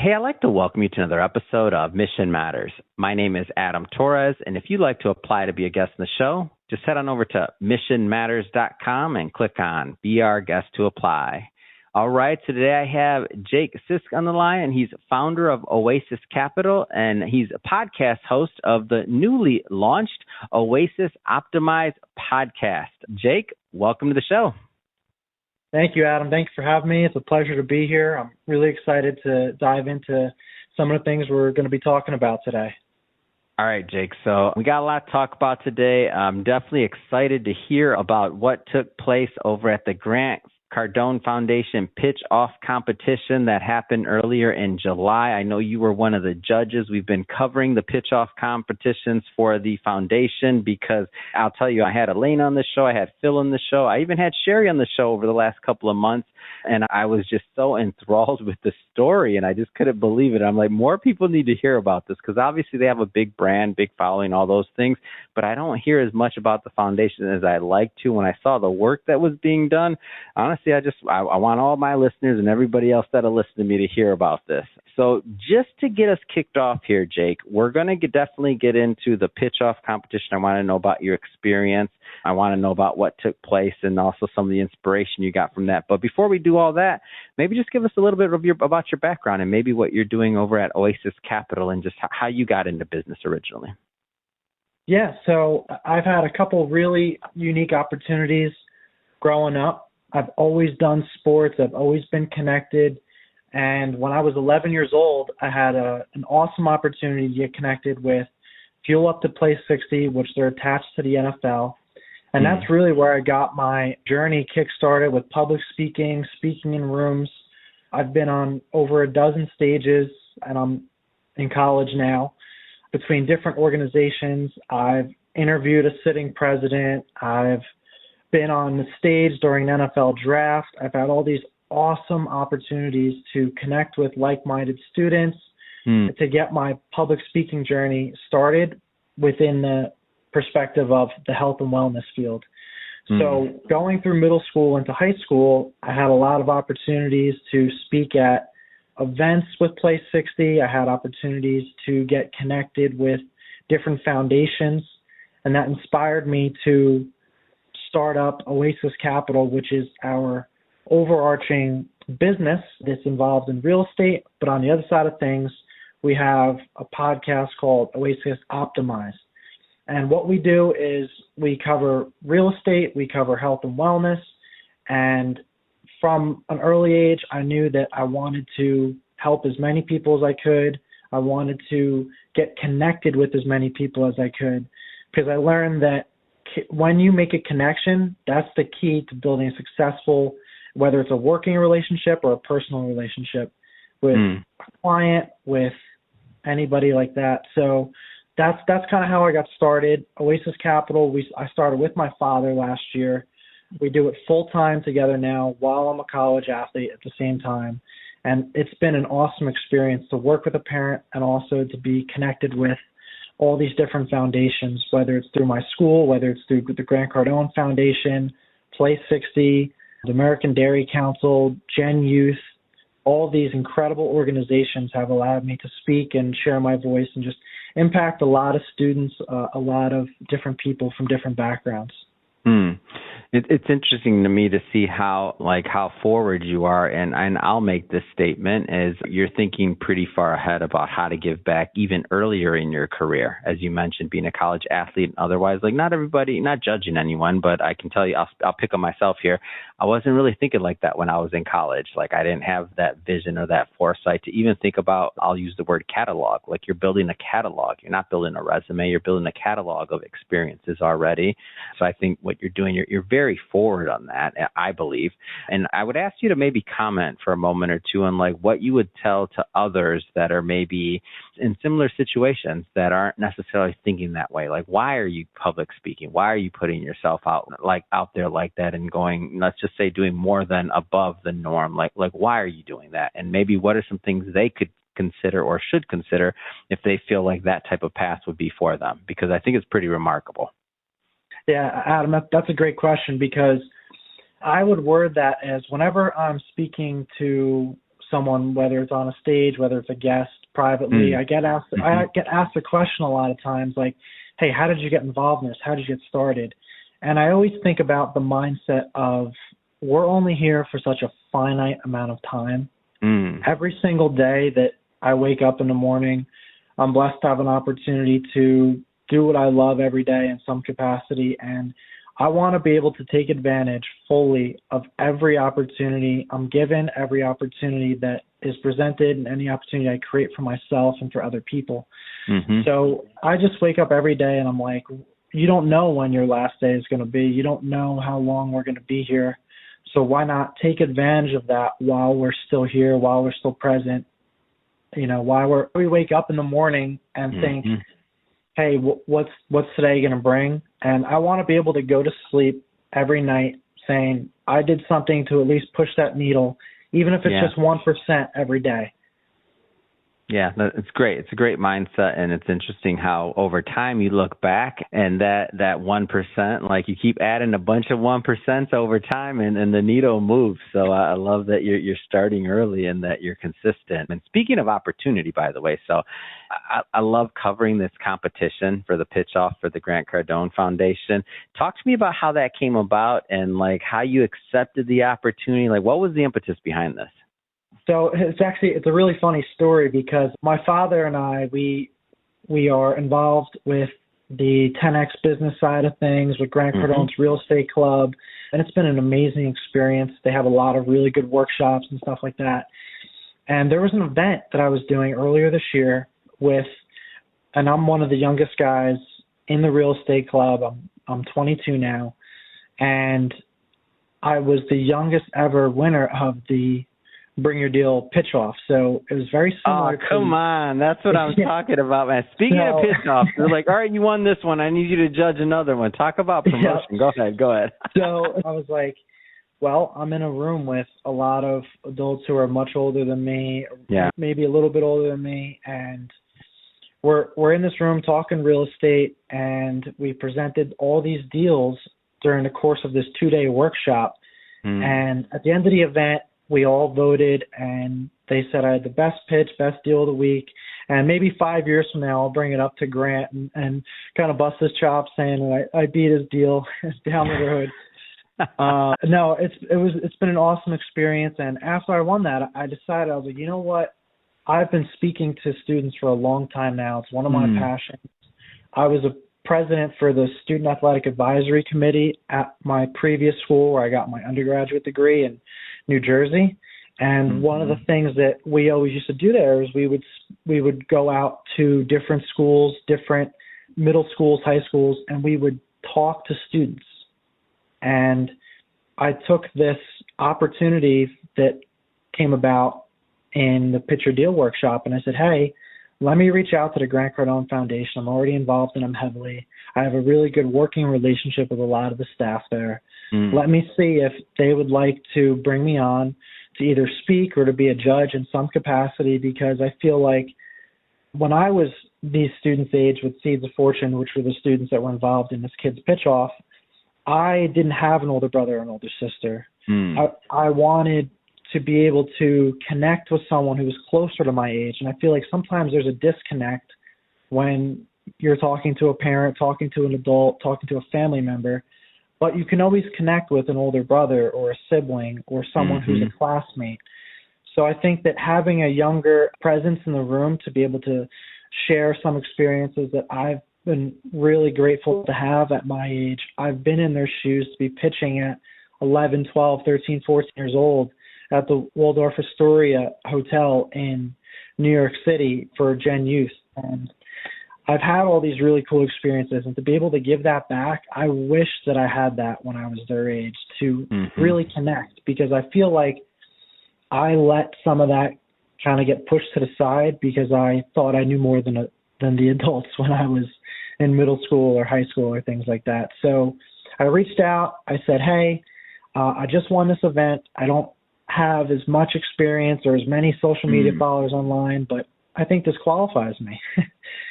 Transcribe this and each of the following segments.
Hey, I'd like to welcome you to another episode of Mission Matters. My name is Adam Torres, and if you'd like to apply to be a guest in the show, just head on over to missionmatters.com and click on Be Our Guest to apply. All right, so today I have Jake Sisk on the line, and he's founder of Oasis Capital, and he's a podcast host of the newly launched Oasis Optimize podcast. Jake, welcome to the show. Thank you, Adam. Thanks for having me. It's a pleasure to be here. I'm really excited to dive into some of the things we're going to be talking about today. All right, Jake. So we got a lot to talk about today. I'm definitely excited to hear about what took place over at the Grant Cardone Foundation pitch-off competition that happened earlier in July. I know you were one of the judges. We've been covering the pitch-off competitions for the foundation because I'll tell you, I had Elaine on the show, I had Phil on the show, I even had Sherry on the show over the last couple of months, and I was just so enthralled with the story, and I just couldn't believe it. I'm like, more people need to hear about this because obviously they have a big brand, big following, all those things, but I don't hear as much about the foundation as I'd like to. When I saw the work that was being done, honestly, I want all my listeners and everybody else that'll listen to me to hear about this. So just to get us kicked off here, Jake, we're going to definitely get into the pitch-off competition. I want to know about your experience. I want to know about what took place and also some of the inspiration you got from that. But before we do all that, maybe just give us a little bit of about your background and maybe what you're doing over at Oasis Capital and just how you got into business originally. Yeah, so I've had a couple really unique opportunities growing up. I've always done sports. I've always been connected. And when I was 11 years old, I had an awesome opportunity to get connected with Fuel Up to Play 60, which they're attached to the NFL. And that's really where I got my journey kick-started with public speaking, speaking in rooms. I've been on over a dozen stages, and I'm in college now, between different organizations. I've interviewed a sitting president. I've been on the stage during an NFL draft. I've had all these awesome opportunities to connect with like-minded students, to get my public speaking journey started within the perspective of the health and wellness field. So going through middle school into high school, I had a lot of opportunities to speak at events with Play 60. I had opportunities to get connected with different foundations, and that inspired me to start up Oasis Capital, which is our overarching business that's involved in real estate. But on the other side of things, we have a podcast called Oasis Optimize. And what we do is we cover real estate, we cover health and wellness. And from an early age, I knew that I wanted to help as many people as I could. I wanted to get connected with as many people as I could, because I learned that when you make a connection, that's the key to building a successful, whether it's a working relationship or a personal relationship with a client, with anybody like that. So that's kind of how I got started. Oasis Capital, I started with my father last year. We do it full-time together now while I'm a college athlete at the same time. And it's been an awesome experience to work with a parent and also to be connected with all these different foundations, whether it's through my school, whether it's through the Grant Cardone Foundation, Play 60, the American Dairy Council, Gen Youth. All these incredible organizations have allowed me to speak and share my voice and just impact a lot of students, a lot of different people from different backgrounds. It's interesting to me to see how forward you are, and I'll make this statement, is you're thinking pretty far ahead about how to give back even earlier in your career. As you mentioned, being a college athlete and otherwise, like not everybody, not judging anyone, but I can tell you, I'll pick on myself here. I wasn't really thinking like that when I was in college. Like I didn't have that vision or that foresight to even think about, I'll use the word catalog, like you're building a catalog. You're not building a resume, you're building a catalog of experiences already. So I think what you're doing, you're very forward on that, I believe. And I would ask you to maybe comment for a moment or two on like what you would tell to others that are maybe in similar situations that aren't necessarily thinking that way. Like, why are you public speaking? Why are you putting yourself out there like that and going, let's just say, doing more than above the norm? Like why are you doing that? And maybe what are some things they could consider or should consider if they feel like that type of path would be for them? Because I think it's pretty remarkable. Yeah, Adam, that's a great question, because I would word that as whenever I'm speaking to someone, whether it's on a stage, whether it's a guest, privately, I get asked the question a lot of times, like, hey, how did you get involved in this? How did you get started? And I always think about the mindset of we're only here for such a finite amount of time. Every single day that I wake up in the morning, I'm blessed to have an opportunity to do what I love every day in some capacity, and I want to be able to take advantage fully of every opportunity I'm given, every opportunity that is presented, and any opportunity I create for myself and for other people. So I just wake up every day and I'm like, you don't know when your last day is going to be. You don't know how long we're going to be here. So why not take advantage of that while we're still here, while we're still present, while we wake up in the morning and think, hey, what's today going to bring? And I want to be able to go to sleep every night saying I did something to at least push that needle, even if it's just 1% every day. Yeah, it's great. It's a great mindset, and it's interesting how over time you look back and that 1%, like you keep adding a bunch of 1% over time, and the needle moves. So I love that you're starting early and that you're consistent. And speaking of opportunity, by the way, so I love covering this competition for the pitch off for the Grant Cardone Foundation. Talk to me about how that came about and like how you accepted the opportunity. Like, what was the impetus behind this? So it's a really funny story because my father and I, we are involved with the 10X business side of things with Grant Cardone's Real Estate Club, and it's been an amazing experience. They have a lot of really good workshops and stuff like that. And there was an event that I was doing earlier this year and I'm one of the youngest guys in the Real Estate Club. I'm 22 now, and I was the youngest ever winner of the Bring Your Deal pitch off. So it was very similar. Oh, come on. That's what I'm talking about, man. Speaking of pitch off, they're like, all right, you won this one. I need you to judge another one. Talk about promotion. Go ahead. So I was like, well, I'm in a room with a lot of adults who are much older than me, maybe a little bit older than me. And we're in this room talking real estate, and we presented all these deals during the course of this 2-day workshop. And at the end of the event, we all voted, and they said I had the best pitch, best deal of the week. And maybe 5 years from now, I'll bring it up to Grant and kind of bust his chops saying I beat his deal down the road. No, it's been an awesome experience. And after I won that, I decided, I was like, you know what? I've been speaking to students for a long time now. It's one of my passions. I was a president for the Student Athletic Advisory Committee at my previous school where I got my undergraduate degree in New Jersey. And one of the things that we always used to do there is we would go out to different schools, different middle schools, high schools, and we would talk to students. And I took this opportunity that came about in the Pitch Your Deal workshop, and I said, hey, let me reach out to the Grant Cardone Foundation. I'm already involved in them heavily. I have a really good working relationship with a lot of the staff there. Let me see if they would like to bring me on to either speak or to be a judge in some capacity, because I feel like when I was these students' age with Seeds of Fortune, which were the students that were involved in this kid's pitch-off, I didn't have an older brother or an older sister. I wanted to be able to connect with someone who was closer to my age. And I feel like sometimes there's a disconnect when you're talking to a parent, talking to an adult, talking to a family member, but you can always connect with an older brother or a sibling or someone who's a classmate. So I think that having a younger presence in the room to be able to share some experiences that I've been really grateful to have at my age. I've been in their shoes to be pitching at 11, 12, 13, 14 years old at the Waldorf Astoria Hotel in New York City for Gen Youth. And I've had all these really cool experiences, and to be able to give that back, I wish that I had that when I was their age to really connect, because I feel like I let some of that kind of get pushed to the side because I thought I knew more than the adults when I was in middle school or high school or things like that. So I reached out. I said, hey, I just won this event. I don't have as much experience or as many social media followers online, but I think this qualifies me.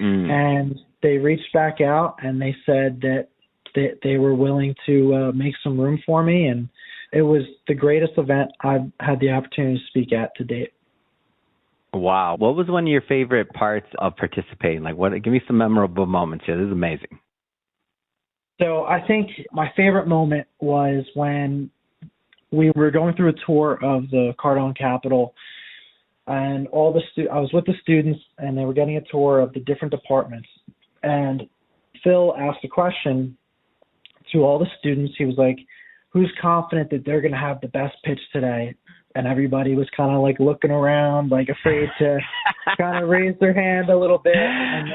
And they reached back out and they said that they were willing to make some room for me. And it was the greatest event I've had the opportunity to speak at to date. Wow. What was one of your favorite parts of participating? Like, what? Give me some memorable moments here. This is amazing. So I think my favorite moment was when we were going through a tour of the Cardone Capitol, and I was with the students, and they were getting a tour of the different departments. And Phil asked a question to all the students. He was like, "Who's confident that they're going to have the best pitch today?" And everybody was kind of like looking around, like afraid to kind of raise their hand a little bit. And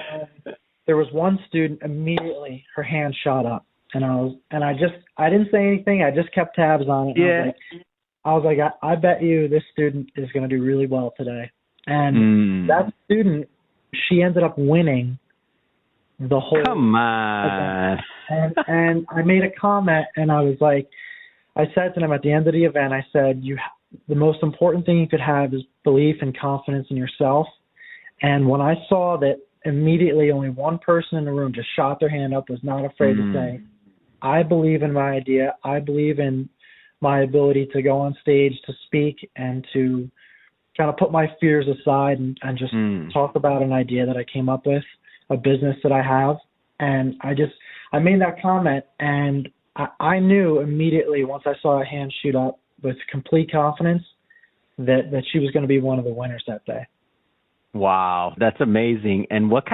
then there was one student immediately, her hand shot up, and I didn't say anything. I just kept tabs on it. And I was like, I bet you this student is going to do really well today. And that student, she ended up winning the whole Come on. event. And I made a comment, and I was like, I said to them at the end of the event, I said, the most important thing you could have is belief and confidence in yourself. And when I saw that immediately only one person in the room just shot their hand up, was not afraid to say, I believe in my idea. I believe in my ability to go on stage, to speak, and to kind of put my fears aside and just talk about an idea that I came up with, a business that I have. And I made that comment, and I knew immediately once I saw a hand shoot up with complete confidence that she was going to be one of the winners that day. Wow, that's amazing. And what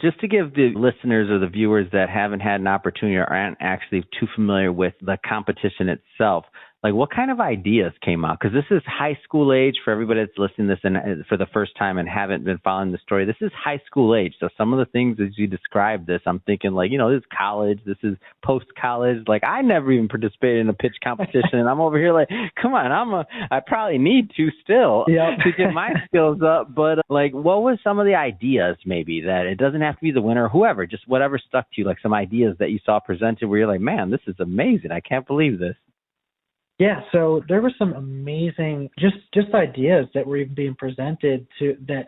just to give the listeners or the viewers that haven't had an opportunity or aren't actually too familiar with the competition itself, like what kind of ideas came out? Because this is high school age for everybody that's listening to this and for the first time and haven't been following the story. This is high school age. So some of the things as you describe this, I'm thinking like, this is college, this is post-college. Like I never even participated in a pitch competition and I'm over here like, come on, I probably need to still to get my skills up. But like, what was some of the ideas maybe that it doesn't have to be the winner or whoever, just whatever stuck to you, like some ideas that you saw presented where you're like, man, this is amazing. I can't believe this. Yeah, so there were some amazing just ideas that were even being presented that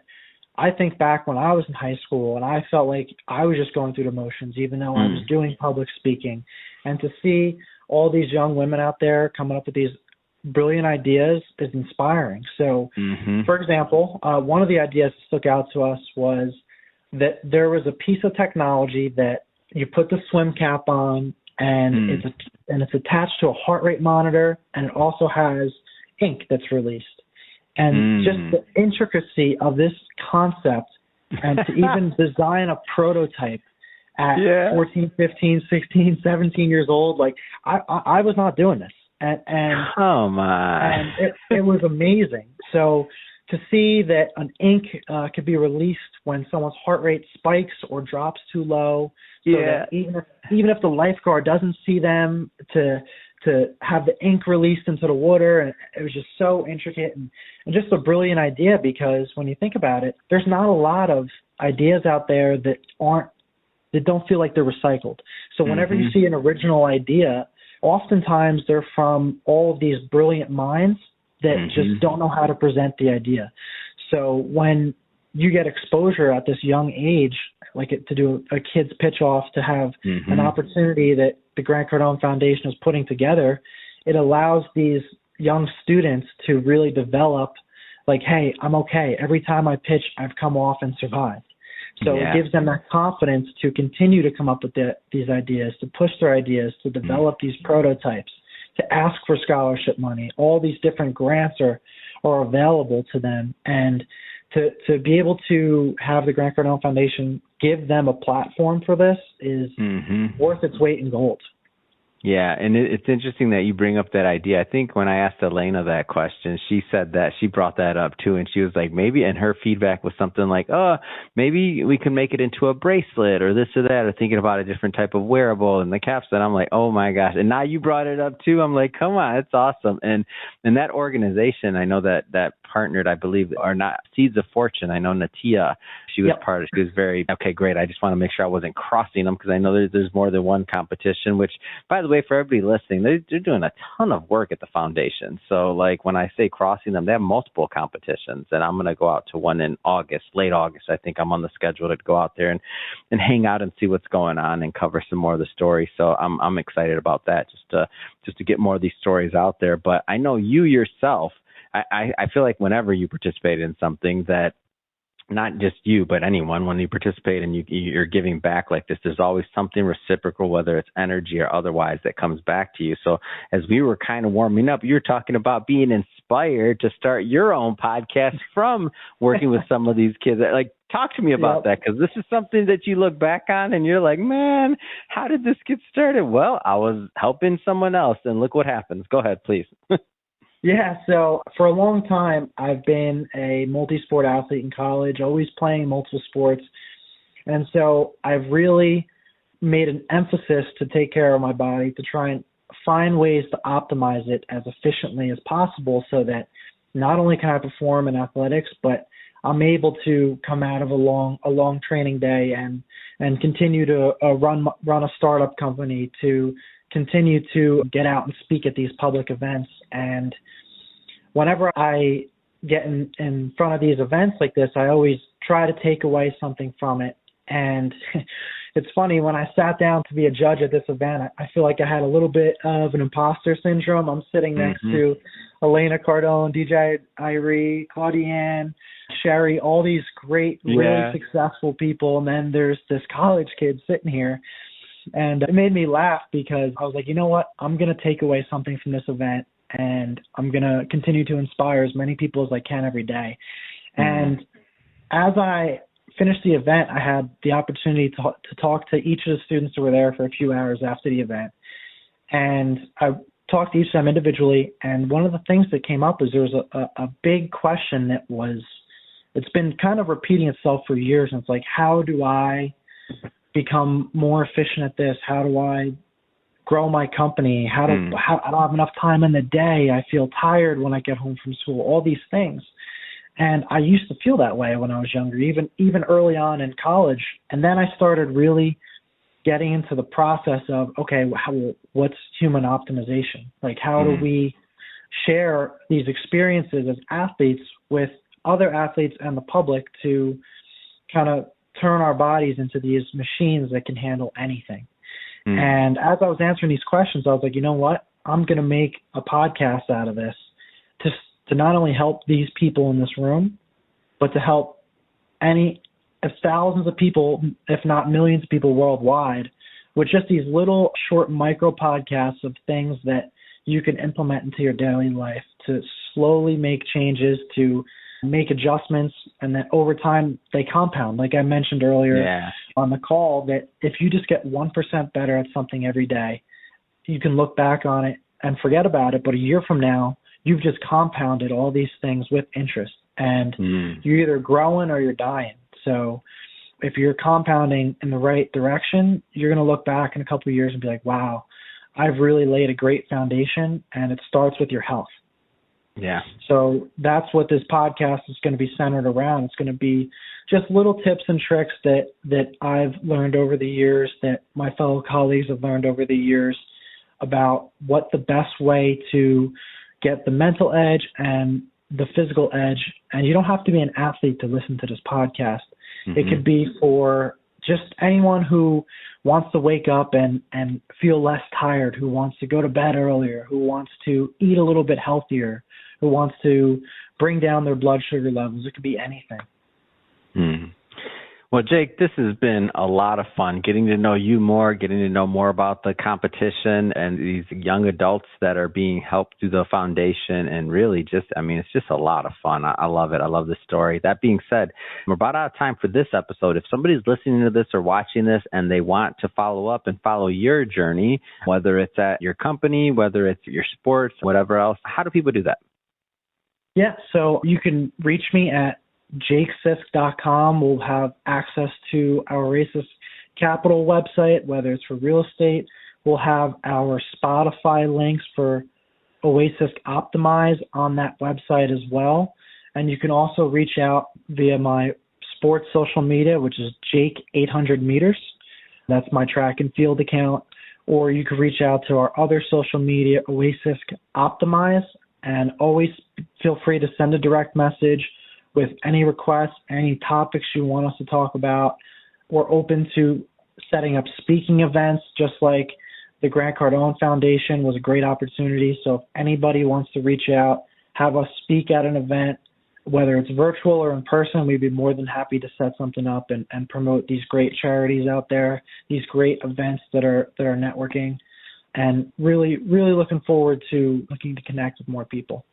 I think back when I was in high school and I felt like I was just going through the motions even though I was doing public speaking. And to see all these young women out there coming up with these brilliant ideas is inspiring. So, for example, one of the ideas that stuck out to us was that there was a piece of technology that you put the swim cap on, and it's attached to a heart rate monitor, and it also has ink that's released. And just the intricacy of this concept, and to even design a prototype at 14, 15, 16, 17 years old, like I was not doing this. And oh my! And it was amazing. So to see that an ink could be released when someone's heart rate spikes or drops too low, so that even if the lifeguard doesn't see them, to have the ink released into the water, and it was just so intricate and just a brilliant idea. Because when you think about it, there's not a lot of ideas out there that don't feel like they're recycled. So whenever you see an original idea, oftentimes they're from all of these brilliant minds that just don't know how to present the idea. So when you get exposure at this young age, like to do a kid's pitch off, to have an opportunity that the Grant Cardone Foundation is putting together, it allows these young students to really develop like, hey, I'm okay. Every time I pitch, I've come off and survived. So it gives them that confidence to continue to come up with these ideas, to push their ideas, to develop these prototypes, to ask for scholarship money. All these different grants are available to them. And to be able to have the Grant Cardone Foundation give them a platform for this is worth its weight in gold. Yeah, and it's interesting that you bring up that idea. I think when I asked Elena that question, she said that she brought that up too, and she was like, maybe, and her feedback was something like, oh, maybe we can make it into a bracelet or this or that, or thinking about a different type of wearable and the caps. And I'm like, oh my gosh. And now you brought it up too. I'm like, come on, it's awesome. And that organization, I know that partnered, I believe, or not, Seeds of Fortune. I know Natia, she was part of, she was very, okay, great. I just want to make sure I wasn't crossing them, because I know there's more than one competition, which, by the way, for everybody listening, they're doing a ton of work at the foundation. So like when I say crossing them, they have multiple competitions, and I'm going to go out to one in August, late August. I think I'm on the schedule to go out there and hang out and see what's going on and cover some more of the story. So I'm excited about that, just to get more of these stories out there. But I know you yourself, I feel like whenever you participate in something that not just you, but anyone, when you participate and you're giving back like this, there's always something reciprocal, whether it's energy or otherwise, that comes back to you. So as we were kind of warming up, you were talking about being inspired to start your own podcast from working with some of these kids. Like, talk to me about that, because this is something that you look back on and you're like, man, how did this get started? Well, I was helping someone else, and look what happens. Go ahead, please. Yeah, so for a long time, I've been a multi-sport athlete in college, always playing multiple sports. And so I've really made an emphasis to take care of my body, to try and find ways to optimize it as efficiently as possible so that not only can I perform in athletics, but I'm able to come out of a long training day and continue to run a startup company, to continue to get out and speak at these public events. And whenever I get in front of these events like this, I always try to take away something from it. And it's funny, when I sat down to be a judge at this event, I feel like I had a little bit of an imposter syndrome. I'm sitting next to Elena Cardone, DJ Irie, Claudiane, Sherry, all these great, really successful people. And then there's this college kid sitting here. And it made me laugh because I was like, you know what? I'm going to take away something from this event, and I'm going to continue to inspire as many people as I can every day. And as I finished the event, I had the opportunity to talk to each of the students who were there for a few hours after the event. And I talked to each of them individually. And one of the things that came up was there was a big question it's been kind of repeating itself for years. And it's like, how do I become more efficient at this? How do I grow my company? I don't have enough time in the day. I feel tired when I get home from school, all these things. And I used to feel that way when I was younger, even early on in college. And then I started really getting into the process of, okay, what's human optimization? Like, how do we share these experiences as athletes with other athletes and the public to kind of turn our bodies into these machines that can handle anything? And as I was answering these questions, I was like, you know what? I'm going to make a podcast out of this to not only help these people in this room, but to help thousands of people, if not millions of people worldwide, with just these little short micro podcasts of things that you can implement into your daily life to slowly make changes, to make adjustments, and then over time they compound. Like I mentioned earlier on the call, that if you just get 1% better at something every day, you can look back on it and forget about it. But a year from now, you've just compounded all these things with interest, and you're either growing or you're dying. So if you're compounding in the right direction, you're going to look back in a couple of years and be like, wow, I've really laid a great foundation, and it starts with your health. Yeah. So that's what this podcast is going to be centered around. It's going to be just little tips and tricks that I've learned over the years, that my fellow colleagues have learned over the years, about what the best way to get the mental edge and the physical edge. And you don't have to be an athlete to listen to this podcast. It could be for just anyone who wants to wake up and feel less tired, who wants to go to bed earlier, who wants to eat a little bit healthier, who wants to bring down their blood sugar levels. It could be anything. Well, Jake, this has been a lot of fun getting to know you more, getting to know more about the competition and these young adults that are being helped through the foundation. And really it's just a lot of fun. I love it. I love the story. That being said, we're about out of time for this episode. If somebody's listening to this or watching this and they want to follow up and follow your journey, whether it's at your company, whether it's your sports, whatever else, how do people do that? Yeah, so you can reach me at jakesisk.com. We'll have access to our Racist Capital website, whether it's for real estate. We'll have our Spotify links for Oasis Optimize on that website as well. And you can also reach out via my sports social media, which is Jake 800 meters. That's my track and field account. Or you can reach out to our other social media, Oasis Optimize, and always feel free to send a direct message with any requests, any topics you want us to talk about. We're open to setting up speaking events, just like the Grant Cardone Foundation was a great opportunity. So if anybody wants to reach out, have us speak at an event, whether it's virtual or in person, we'd be more than happy to set something up and promote these great charities out there, these great events that are networking, and really, really looking forward to looking to connect with more people.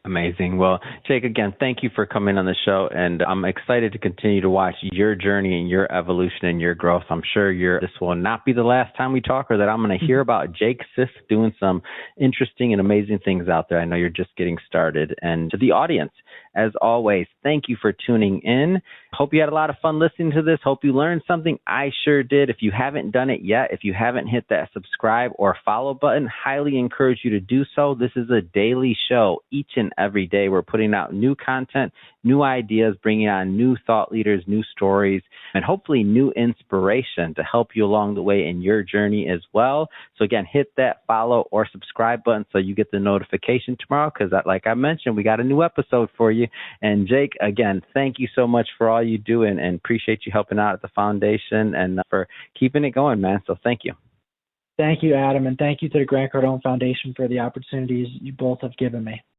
Amazing. Well, Jake, again, thank you for coming on the show, and I'm excited to continue to watch your journey and your evolution and your growth. I'm sure this will not be the last time we talk, or that I'm going to hear about Jake Sisk doing some interesting and amazing things out there. I know you're just getting started. And to the audience, as always, thank you for tuning in. Hope you had a lot of fun listening to this. Hope you learned something. I sure did. If you haven't done it yet, if you haven't hit that subscribe or follow button, highly encourage you to do so. This is a daily show. Each and every day we're putting out new content, new ideas, bringing on new thought leaders, new stories, and hopefully new inspiration to help you along the way in your journey as well. So again, hit that follow or subscribe button so you get the notification tomorrow, because like I mentioned, we got a new episode for you. And Jake, again, thank you so much for all you do, and appreciate you helping out at the foundation and for keeping it going, man. So thank you. Thank you, Adam, and thank you to the Grant Cardone Foundation for the opportunities you both have given me.